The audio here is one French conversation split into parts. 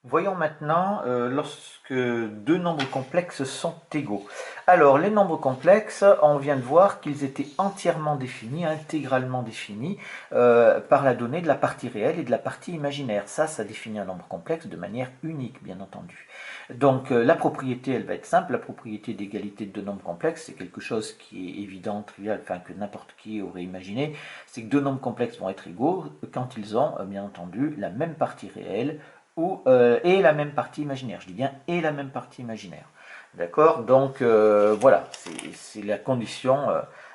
Voyons maintenant lorsque deux nombres complexes sont égaux. Alors, les nombres complexes, on vient de voir qu'ils étaient entièrement définis, intégralement définis, par la donnée de la partie réelle et de la partie imaginaire. Ça définit un nombre complexe de manière unique, bien entendu. Donc, la propriété, elle va être simple. La propriété d'égalité de deux nombres complexes, c'est quelque chose qui est évident, trivial, enfin que n'importe qui aurait imaginé. C'est que deux nombres complexes vont être égaux quand ils ont, bien entendu, la même partie réelle et la même partie imaginaire. Je dis bien et la même partie imaginaire. D'accord. Donc voilà, c'est la condition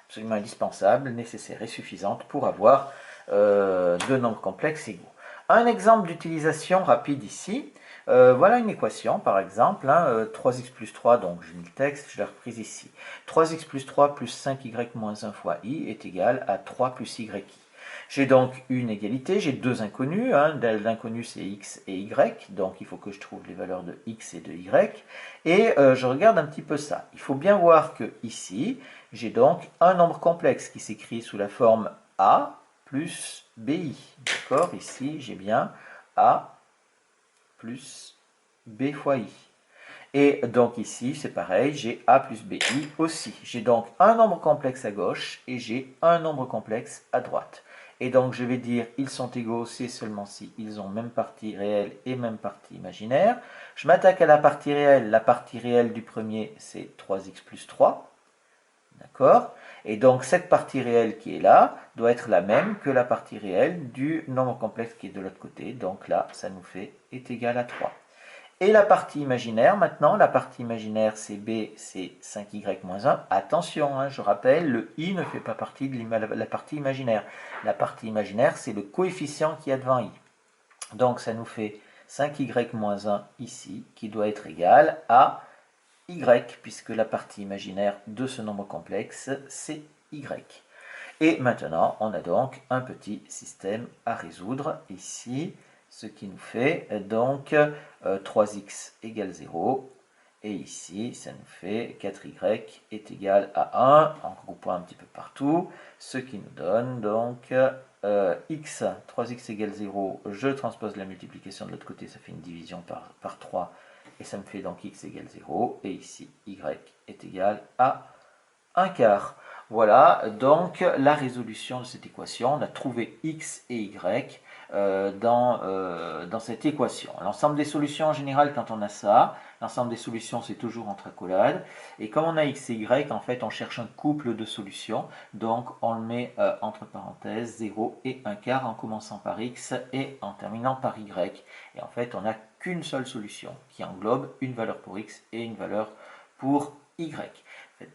absolument indispensable, nécessaire et suffisante pour avoir deux nombres complexes égaux. Un exemple d'utilisation rapide ici. Voilà une équation, par exemple, 3x plus 3, donc j'ai mis le texte, je l'ai reprise ici. 3x plus 3 plus 5y moins 1 fois i est égal à 3 plus y. J'ai donc une égalité, j'ai deux inconnus, l'inconnu c'est x et y, donc il faut que je trouve les valeurs de x et de y, et je regarde un petit peu ça. Il faut bien voir que ici, j'ai donc un nombre complexe qui s'écrit sous la forme a plus bi, d'accord. Ici j'ai bien a plus b fois i. Et donc ici, c'est pareil, j'ai a plus bi aussi. J'ai donc un nombre complexe à gauche et j'ai un nombre complexe à droite. Et donc je vais dire ils sont égaux, c'est seulement si ils ont même partie réelle et même partie imaginaire. Je m'attaque à la partie réelle. La partie réelle du premier, c'est 3x plus 3. D'accord. Et donc cette partie réelle qui est là doit être la même que la partie réelle du nombre complexe qui est de l'autre côté. Donc là, ça nous fait est égal à 3. Et la partie imaginaire, maintenant, la partie imaginaire, c'est b, c'est 5y moins 1. Attention, je rappelle, le i ne fait pas partie de la partie imaginaire. La partie imaginaire, c'est le coefficient qui y a devant i. Donc, ça nous fait 5y moins 1 ici, qui doit être égal à y, puisque la partie imaginaire de ce nombre complexe, c'est y. Et maintenant, on a donc un petit système à résoudre ici, ce qui nous fait donc 3x égale 0. Et ici, ça nous fait 4y est égal à 1, en regroupant un petit peu partout, ce qui nous donne donc x, 3x égale 0, je transpose la multiplication de l'autre côté, ça fait une division par 3, et ça me fait donc x égale 0, et ici, y est égal à 1 quart. Voilà donc la résolution de cette équation. On a trouvé x et y dans cette équation. L'ensemble des solutions en général, quand on a ça, l'ensemble des solutions c'est toujours entre accolades. Et comme on a x et y, en fait on cherche un couple de solutions. Donc on le met entre parenthèses 0 et 1 quart en commençant par x et en terminant par y. Et en fait on n'a qu'une seule solution qui englobe une valeur pour x et une valeur pour y.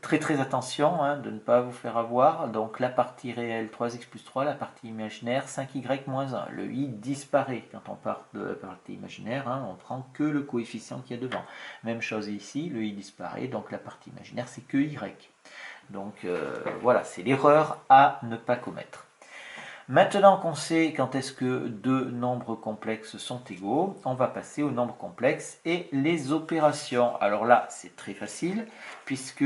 Faites très attention de ne pas vous faire avoir. Donc la partie réelle 3x plus 3, la partie imaginaire 5y moins 1. Le i disparaît quand on part de la partie imaginaire, on prend que le coefficient qu'il y a devant. Même chose ici, le i disparaît, donc la partie imaginaire c'est que y. Donc voilà, c'est l'erreur à ne pas commettre. Maintenant qu'on sait quand est-ce que deux nombres complexes sont égaux, on va passer aux nombres complexes et les opérations. Alors là, c'est très facile, puisque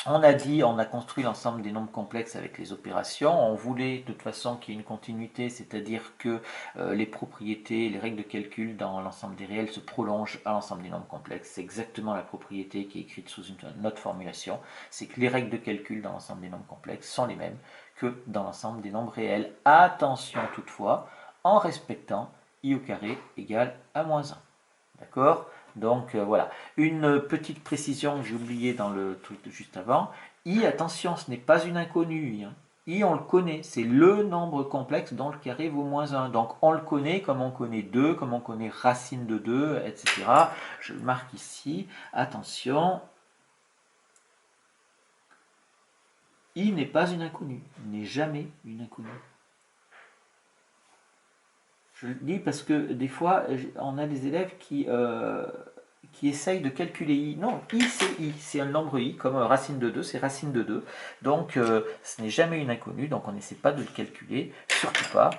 on a dit, on a construit l'ensemble des nombres complexes avec les opérations. On voulait de toute façon qu'il y ait une continuité, c'est-à-dire que les propriétés, les règles de calcul dans l'ensemble des réels se prolongent à l'ensemble des nombres complexes. C'est exactement la propriété qui est écrite sous une autre formulation. C'est que les règles de calcul dans l'ensemble des nombres complexes sont les mêmes que dans l'ensemble des nombres réels. Attention toutefois, en respectant i au carré égale à moins 1. D'accord. Donc voilà. Une petite précision que j'ai oublié dans le truc de juste avant. I, attention, ce n'est pas une inconnue. I, on le connaît. C'est le nombre complexe dont le carré vaut moins 1. Donc on le connaît comme on connaît 2, comme on connaît racine de 2, etc. Je le marque ici. Attention. I n'est pas une inconnue. Il n'est jamais une inconnue. Je le dis parce que des fois, on a des élèves qui essayent de calculer i. Non, i, c'est un nombre i, comme racine de 2, c'est racine de 2. Donc, ce n'est jamais une inconnue, donc on n'essaie pas de le calculer, surtout pas.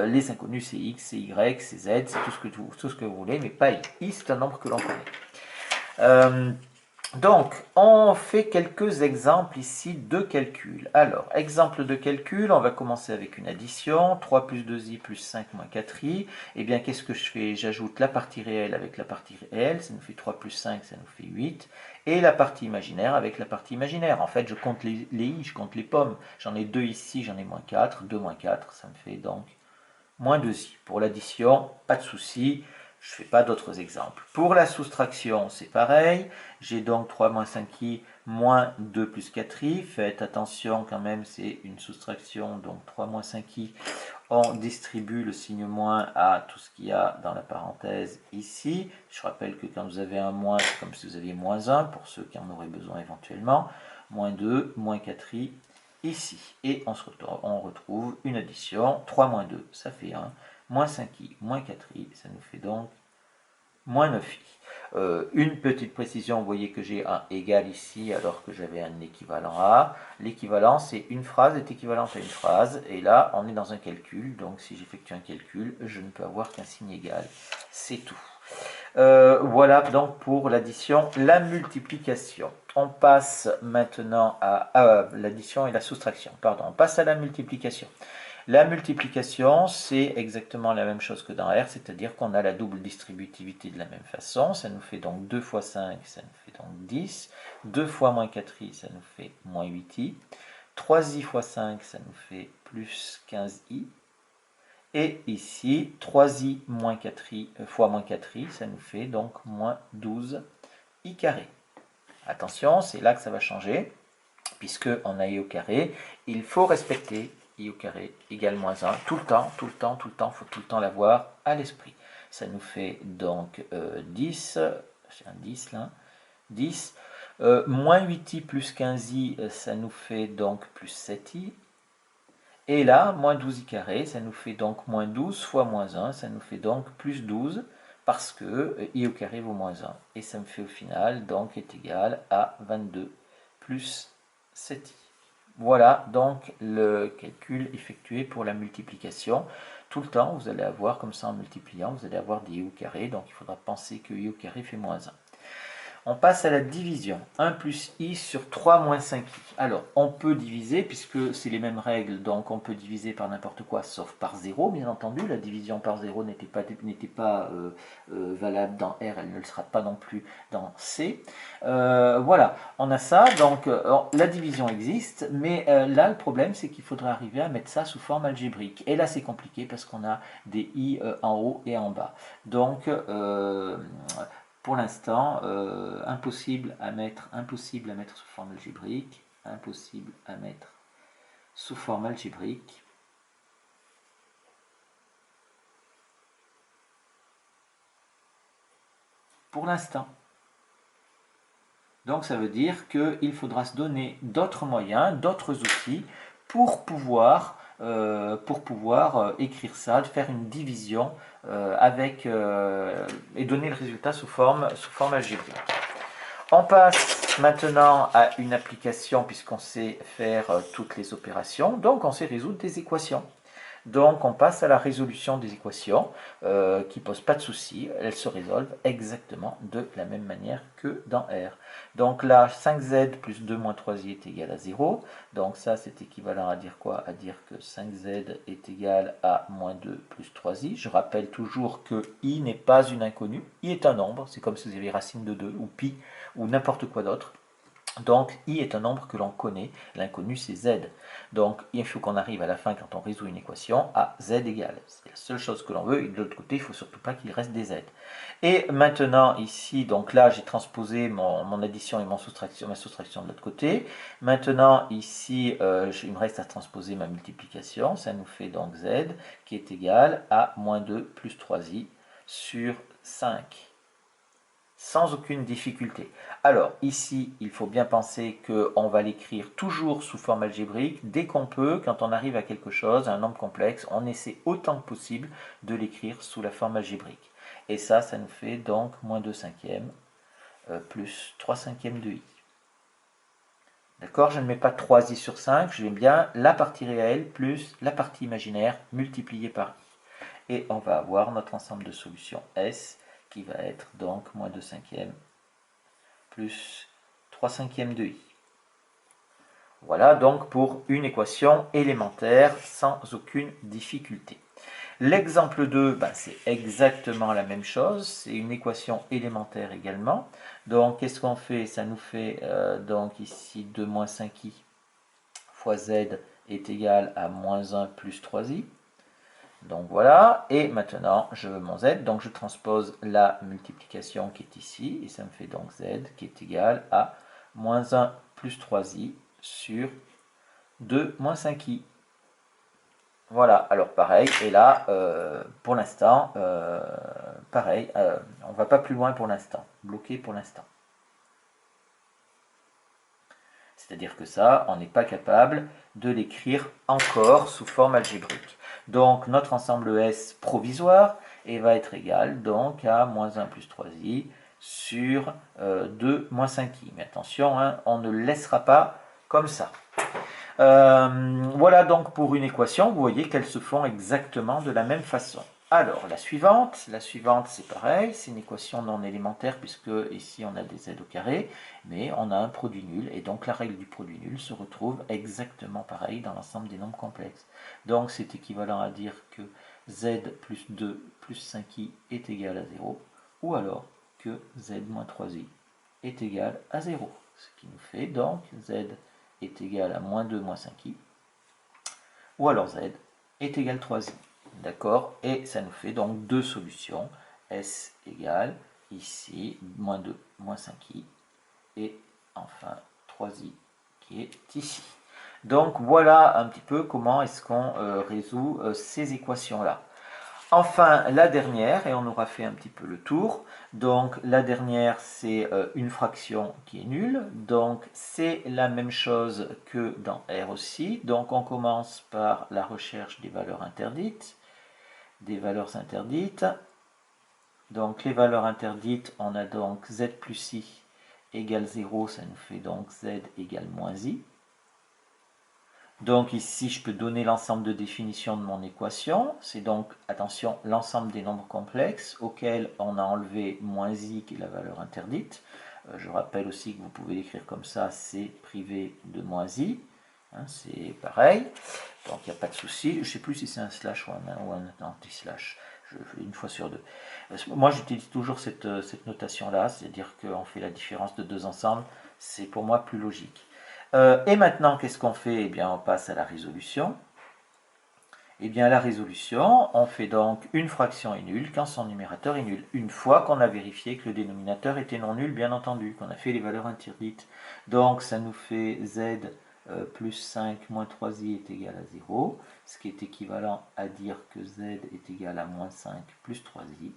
Les inconnues, c'est x, c'est y, c'est z, c'est tout ce que vous voulez, mais pas i. I, c'est un nombre que l'on connaît. Donc, on fait quelques exemples ici de calcul. Alors, exemple de calcul, on va commencer avec une addition. 3 plus 2i plus 5 moins 4i. Eh bien, qu'est-ce que je fais? J'ajoute la partie réelle avec la partie réelle. Ça nous fait 3 plus 5, ça nous fait 8. Et la partie imaginaire avec la partie imaginaire. En fait, je compte les i, je compte les pommes. J'en ai 2 ici, j'en ai moins 4. 2 moins 4, ça me fait donc moins 2i. Pour l'addition, pas de souci. Je ne fais pas d'autres exemples. Pour la soustraction, c'est pareil. J'ai donc 3 moins 5i moins 2 plus 4i. Faites attention quand même, c'est une soustraction. Donc 3 moins 5i, on distribue le signe moins à tout ce qu'il y a dans la parenthèse ici. Je rappelle que quand vous avez un moins, c'est comme si vous aviez moins 1, pour ceux qui en auraient besoin éventuellement. Moins 2, moins 4i ici. Et on retrouve une addition. 3 moins 2, ça fait 1. Moins 5i, moins 4i, ça nous fait donc moins 9i. Une petite précision, vous voyez que j'ai un égal ici alors que j'avais un équivalent à. L'équivalent, c'est une phrase est équivalente à une phrase. Et là, on est dans un calcul. Donc, si j'effectue un calcul, je ne peux avoir qu'un signe égal. C'est tout. Voilà donc pour l'addition, la multiplication. On passe maintenant à l'addition et la soustraction. Pardon, on passe à la multiplication. La multiplication, c'est exactement la même chose que dans R, c'est-à-dire qu'on a la double distributivité de la même façon. Ça nous fait donc 2 fois 5, ça nous fait donc 10. 2 fois moins 4i, ça nous fait moins 8i. 3i fois 5, ça nous fait plus 15i. Et ici, 3i moins 4i fois moins 4i, ça nous fait donc moins 12i carré. Attention, c'est là que ça va changer, puisque on a i au carré. Il faut respecter i au carré égale moins 1, tout le temps, tout le temps, tout le temps, il faut tout le temps l'avoir à l'esprit. Ça nous fait donc 10, j'ai un 10 là, 10, moins 8i plus 15i, ça nous fait donc plus 7i. Et là, moins 12i carré, ça nous fait donc moins 12 fois moins 1, ça nous fait donc plus 12, parce que i au carré vaut moins 1. Et ça me fait au final, donc, est égal à 22 plus 7i. Voilà donc le calcul effectué pour la multiplication. Tout le temps, vous allez avoir, comme ça en multipliant, vous allez avoir des i au carré, donc il faudra penser que i au carré fait moins 1. On passe à la division. 1 plus i sur 3 moins 5i. Alors, on peut diviser, puisque c'est les mêmes règles, donc on peut diviser par n'importe quoi, sauf par 0, bien entendu. La division par 0 n'était pas valable dans R, elle ne le sera pas non plus dans C. Voilà, on a ça, donc la division existe, mais là, le problème, c'est qu'il faudrait arriver à mettre ça sous forme algébrique. Et là, c'est compliqué, parce qu'on a des i en haut et en bas. Donc, pour l'instant, impossible à mettre sous forme algébrique, impossible à mettre sous forme algébrique. Pour l'instant. Donc ça veut dire qu'il faudra se donner d'autres moyens, d'autres outils pour pouvoir écrire ça, faire une division et donner le résultat sous forme algébrique. On passe maintenant à une application puisqu'on sait faire toutes les opérations, donc on sait résoudre des équations. Donc on passe à la résolution des équations qui ne posent pas de souci, elles se résolvent exactement de la même manière que dans R. Donc là 5z plus 2 moins 3i est égal à 0, donc ça c'est équivalent à dire quoi? À dire que 5z est égal à moins 2 plus 3i. Je rappelle toujours que i n'est pas une inconnue, i est un nombre, c'est comme si vous aviez racine de 2 ou pi ou n'importe quoi d'autre. Donc i est un nombre que l'on connaît, l'inconnu c'est z. Donc il faut qu'on arrive à la fin quand on résout une équation à z égale. C'est la seule chose que l'on veut et de l'autre côté il ne faut surtout pas qu'il reste des z. Et maintenant ici, donc là j'ai transposé mon addition et ma soustraction de l'autre côté. Maintenant ici il me reste à transposer ma multiplication, ça nous fait donc z qui est égal à moins 2 plus 3i sur 5. Sans aucune difficulté. Alors ici, il faut bien penser qu'on va l'écrire toujours sous forme algébrique. Dès qu'on peut, quand on arrive à quelque chose, à un nombre complexe, on essaie autant que possible de l'écrire sous la forme algébrique. Et ça nous fait donc moins 2 cinquièmes plus 3 cinquièmes de i. D'accord? Je ne mets pas 3i sur 5, je mets bien la partie réelle plus la partie imaginaire multipliée par i. Et on va avoir notre ensemble de solutions S qui va être donc moins 2 cinquièmes plus 3/5 de i. Voilà donc pour une équation élémentaire sans aucune difficulté. L'exemple 2, ben, c'est exactement la même chose, c'est une équation élémentaire également. Donc qu'est-ce qu'on fait? Ça nous fait donc ici 2 moins 5i fois z est égal à moins 1 plus 3i. Donc voilà, et maintenant je veux mon z, donc je transpose la multiplication qui est ici, et ça me fait donc z qui est égal à moins 1 plus 3i sur 2 moins 5i. Voilà, alors pareil, et là, pour l'instant, pareil, on ne va pas plus loin pour l'instant, bloqué pour l'instant. C'est-à-dire que ça, on n'est pas capable de l'écrire encore sous forme algébrique. Donc notre ensemble S provisoire va être égal donc à moins 1 plus 3i sur 2 moins 5i. Mais attention, hein, on ne le laissera pas comme ça. Voilà donc pour une équation, vous voyez qu'elles se font exactement de la même façon. Alors la suivante c'est pareil, c'est une équation non élémentaire puisque ici on a des z au carré, mais on a un produit nul et donc la règle du produit nul se retrouve exactement pareil dans l'ensemble des nombres complexes. Donc c'est équivalent à dire que z plus 2 plus 5i est égal à 0 ou alors que z moins 3i est égal à 0. Ce qui nous fait donc z est égal à moins 2 moins 5i, ou alors z est égal à 3i. D'accord? Et ça nous fait donc deux solutions. S égale ici moins 2 moins 5i, et enfin 3i qui est ici. Donc voilà un petit peu comment est-ce qu'on résout ces équations-là. Enfin, la dernière, et on aura fait un petit peu le tour. Donc, la dernière, c'est une fraction qui est nulle. Donc, c'est la même chose que dans R aussi. Donc, on commence par la recherche des valeurs interdites. Des valeurs interdites. Donc, les valeurs interdites, on a donc z plus i égale 0. Ça nous fait donc z égale moins i. Donc ici, je peux donner l'ensemble de définition de mon équation. C'est donc, attention, l'ensemble des nombres complexes auxquels on a enlevé moins i qui est la valeur interdite. Je rappelle aussi que vous pouvez l'écrire comme ça, c'est privé de moins i. Hein, c'est pareil. Donc il n'y a pas de souci. Je ne sais plus si c'est un slash ou un anti-slash. Je fais une fois sur deux. Moi, j'utilise toujours cette notation-là, c'est-à-dire qu'on fait la différence de deux ensembles. C'est pour moi plus logique. Et maintenant, qu'est-ce qu'on fait? Eh bien, on passe à la résolution. Eh bien, la résolution, on fait donc une fraction est nulle quand son numérateur est nul. Une fois qu'on a vérifié que le dénominateur était non nul, bien entendu, qu'on a fait les valeurs interdites. Donc, ça nous fait z plus 5 moins 3i est égal à 0, ce qui est équivalent à dire que z est égal à moins 5 plus 3i.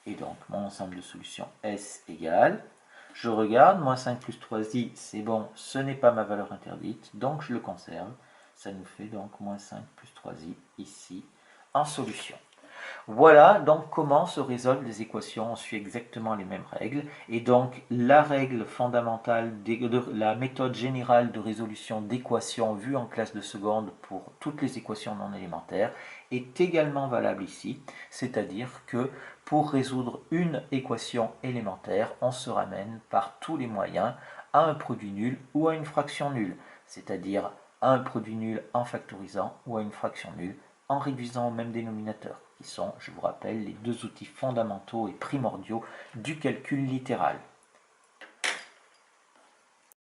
Et donc, mon ensemble de solutions S égale... Je regarde, moins 5 plus 3i, c'est bon, ce n'est pas ma valeur interdite, donc je le conserve. Ça nous fait donc moins 5 plus 3i ici en solution. Voilà donc comment se résolvent les équations. On suit exactement les mêmes règles. Et donc la règle fondamentale, la méthode générale de résolution d'équations vue en classe de seconde pour toutes les équations non élémentaires est également valable ici. C'est-à-dire que pour résoudre une équation élémentaire, on se ramène par tous les moyens à un produit nul ou à une fraction nulle. C'est-à-dire à un produit nul en factorisant ou à une fraction nulle en réduisant au même dénominateur, qui sont, je vous rappelle, les deux outils fondamentaux et primordiaux du calcul littéral.